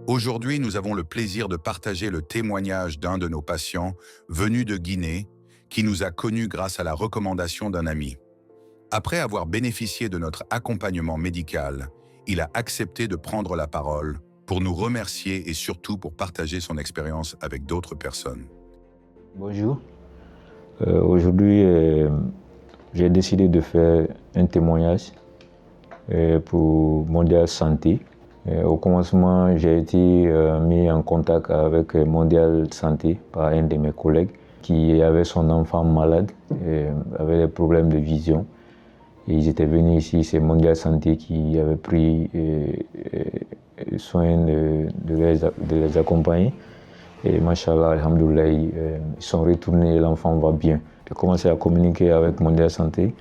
Aujourd'hui, nous avons le plaisir de partager le témoignage d'un de nos patients venu de Guinée, qui nous a connus grâce à la recommandation d'un ami. Après avoir bénéficié de notre accompagnement médical, il a accepté de prendre la parole pour nous remercier et surtout pour partager son expérience avec d'autres personnes. Bonjour. Aujourd'hui, j'ai décidé de faire un témoignage pour Mondial Santé. Au commencement, j'ai été mis en contact avec Mondial Santé par un de mes collègues qui avait son enfant malade, avait des problèmes de vision. Et ils étaient venus ici, c'est Mondial Santé qui avait pris soin de les accompagner. Et machallah, alhamdoulilah, ils sont retournés, l'enfant va bien. J'ai commencé à communiquer avec Mondial Santé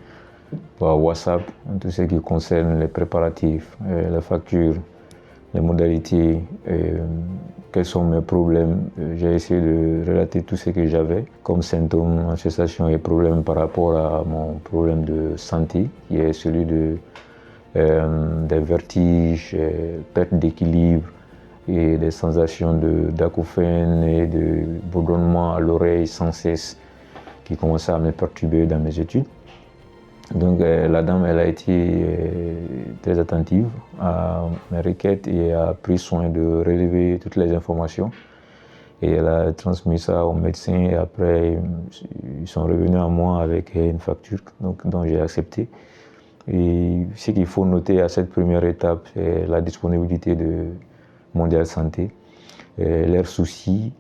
par WhatsApp, en tout ce qui concerne les préparatifs, les factures, les modalités, quels sont mes problèmes. J'ai essayé de relater tout ce que j'avais comme symptômes, manifestations et problèmes par rapport à mon problème de santé, qui est celui des vertiges, perte d'équilibre, et des sensations d'acouphènes et de bourdonnement à l'oreille sans cesse qui commençaient à me perturber dans mes études. Donc la dame, elle a été très attentive à mes requêtes et a pris soin de relever toutes les informations. Et elle a transmis ça au médecin et après ils sont revenus à moi avec une facture dont j'ai accepté. Et ce qu'il faut noter à cette première étape, c'est la disponibilité de Mondial Santé, leurs soucis.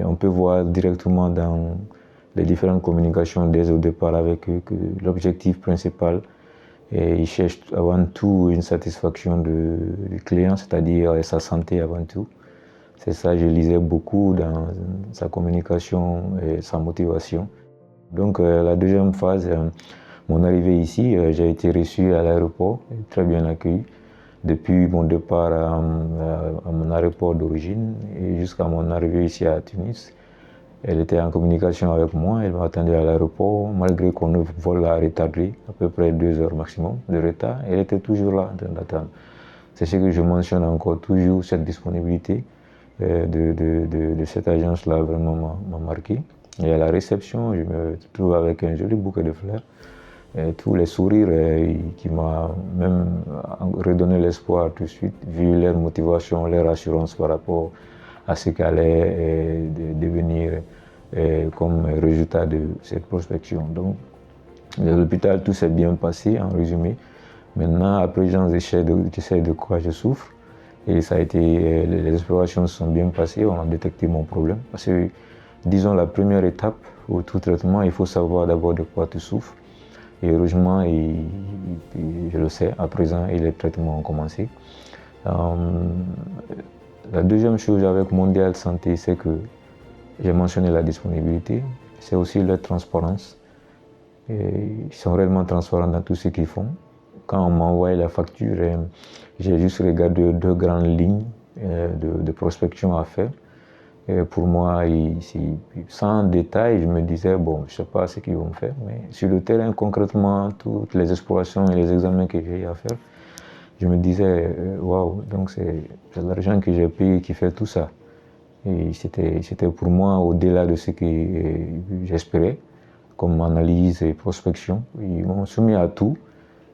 On peut voir directement dans les différentes communications dès au départ avec eux que l'objectif principal, ils cherchent avant tout une satisfaction du client, c'est-à-dire sa santé avant tout. C'est ça, je lisais beaucoup dans sa communication et sa motivation. Donc la deuxième phase, mon arrivée ici, j'ai été reçu à l'aéroport, très bien accueilli. Depuis mon départ à mon aéroport d'origine et jusqu'à mon arrivée ici à Tunis, elle était en communication avec moi, elle m'a attendu à l'aéroport, malgré qu'on vol a retardé, à peu près 2 heures maximum de retard, elle était toujours là en attente. C'est ce que je mentionne encore, toujours cette disponibilité de cette agence-là vraiment m'a marqué. Et à la réception, je me trouve avec un joli bouquet de fleurs. Et tous les sourires qui m'ont même redonné l'espoir tout de suite, vu leur motivation, leur assurance par rapport à ce qu'allait devenir comme résultat de cette prospection. Donc, à l'hôpital, tout s'est bien passé en résumé. Maintenant, à présent, j'essaie de quoi je souffre. Et ça a été, les explorations se sont bien passées, on a détecté mon problème. Parce que, disons, la première étape au tout traitement, il faut savoir d'abord de quoi tu souffres. Et heureusement, je le sais, à présent, les traitements ont commencé. La deuxième chose avec Mondial Santé, c'est que j'ai mentionné la disponibilité, c'est aussi leur transparence. Et ils sont réellement transparents dans tout ce qu'ils font. Quand on m'a envoyé la facture, j'ai juste regardé 2 grandes lignes de prospection à faire. Et pour moi, sans détail, je me disais, bon, je ne sais pas ce qu'ils vont faire, mais sur le terrain, concrètement, toutes les explorations et les examens que j'ai à faire, je me disais, waouh, donc c'est l'argent que j'ai payé qui fait tout ça. Et c'était pour moi au-delà de ce que j'espérais, comme analyse et prospection. Ils m'ont soumis à tout,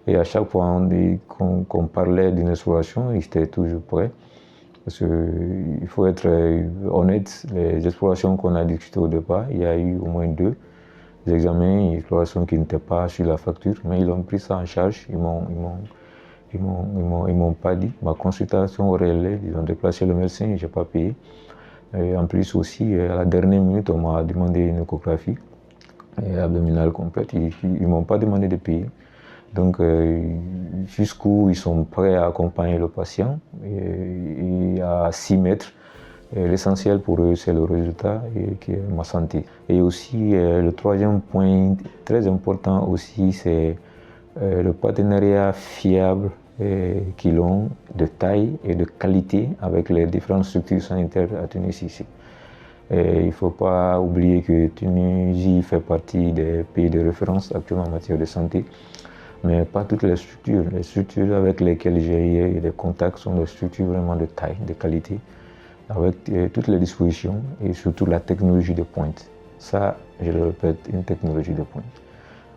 et à chaque fois qu'on parlait d'une exploration, ils étaient toujours prêts. Parce qu'il faut être honnête, les explorations qu'on a discutées au départ, il y a eu au moins 2 examens et explorations qui n'étaient pas sur la facture, mais ils ont pris ça en charge, ils m'ont pas dit. Ma consultation réelle, ils ont déplacé le médecin, je n'ai pas payé. Et en plus aussi, à la dernière minute, on m'a demandé une échographie abdominale complète, ils ne m'ont pas demandé de payer. Donc, jusqu'où ils sont prêts à accompagner le patient et à s'y mettre. L'essentiel pour eux, c'est le résultat et qui est ma santé. Et aussi, le troisième point très important aussi, c'est le partenariat fiable qu'ils ont de taille et de qualité avec les différentes structures sanitaires à Tunis ici. Et il ne faut pas oublier que Tunisie fait partie des pays de référence actuellement en matière de santé. Mais pas toutes les structures. Les structures avec lesquelles j'ai eu des contacts sont des structures vraiment de taille, de qualité. avec toutes les dispositions et surtout la technologie de pointe. Ça, je le répète, une technologie de pointe.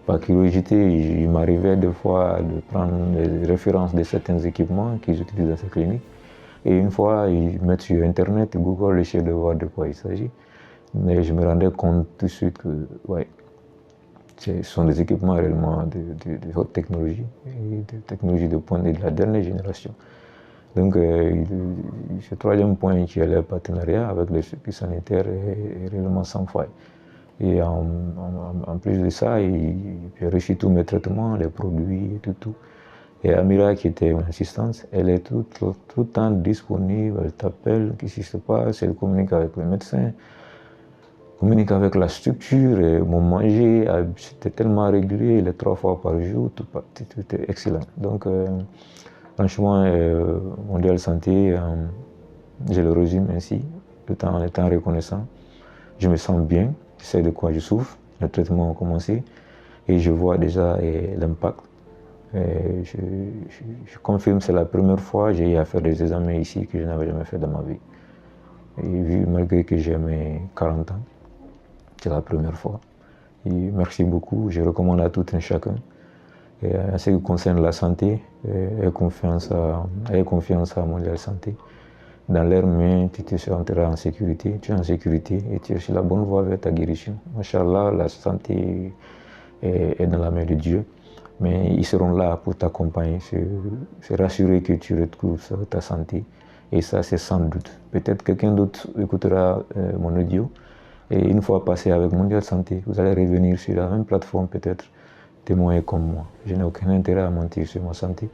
Par curiosité, il m'arrivait des fois de prendre les références de certains équipements qu'ils utilisent dans ces cliniques. Et une fois, ils mettent sur Internet, Google, essayer de voir de quoi il s'agit. Mais je me rendais compte tout de suite que, ouais, ce sont des équipements réellement de haute technologie, et de technologie de pointe et de la dernière génération. Donc, ce troisième point qui est le partenariat avec le circuit sanitaire est réellement sans faille. Et en plus de ça, j'ai reçu tous mes traitements, les produits et tout. Et Amira, qui était mon assistante, elle est tout le temps disponible, elle t'appelle, qu'est-ce qui se passe, elle communique avec le médecin, communique avec la structure, et mon manger, c'était tellement régulier, les 3 fois par jour, tout était excellent. Donc, franchement, Mondial Santé, je le résume ainsi, en étant reconnaissant. Je me sens bien, je sais de quoi je souffre, les traitements ont commencé et je vois déjà l'impact. Je confirme, c'est la première fois que j'ai eu à faire des examens ici que je n'avais jamais fait dans ma vie. Et malgré que j'ai mes 40 ans, c'est la première fois. Et merci beaucoup, je recommande à tout un chacun. Et en ce qui concerne la santé, ayez confiance à Mondial Santé. Dans leurs mains, tu te sentiras en sécurité, tu es en sécurité et tu es sur la bonne voie vers ta guérison. Machallah, la santé est dans la main de Dieu, mais ils seront là pour t'accompagner, se rassurer que tu retrouves ta santé. Et ça, c'est sans doute. Peut-être quelqu'un d'autre écoutera mon audio et une fois passé avec Mondial Santé, vous allez revenir sur la même plateforme peut-être témoigner comme moi. Je n'ai aucun intérêt à mentir sur ma santé.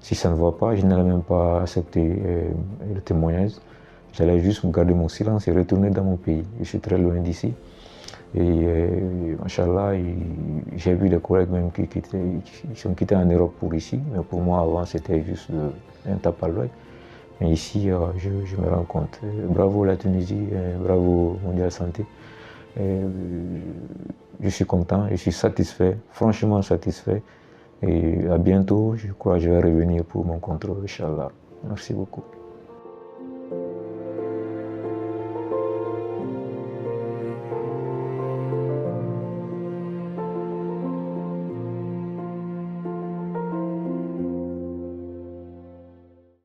Si ça ne va pas, je n'allais même pas accepter le témoignage. J'allais juste garder mon silence et retourner dans mon pays. Je suis très loin d'ici. Et machallah, j'ai vu des collègues même qui sont quittés en Europe pour ici. Mais pour moi, avant, c'était juste un tape à l'œil. Mais ici, je me rends compte. Bravo la Tunisie, bravo Mondial Santé. Je suis content, je suis satisfait, franchement satisfait. Et à bientôt, je crois que je vais revenir pour mon contrôle, Inch'Allah. Merci beaucoup.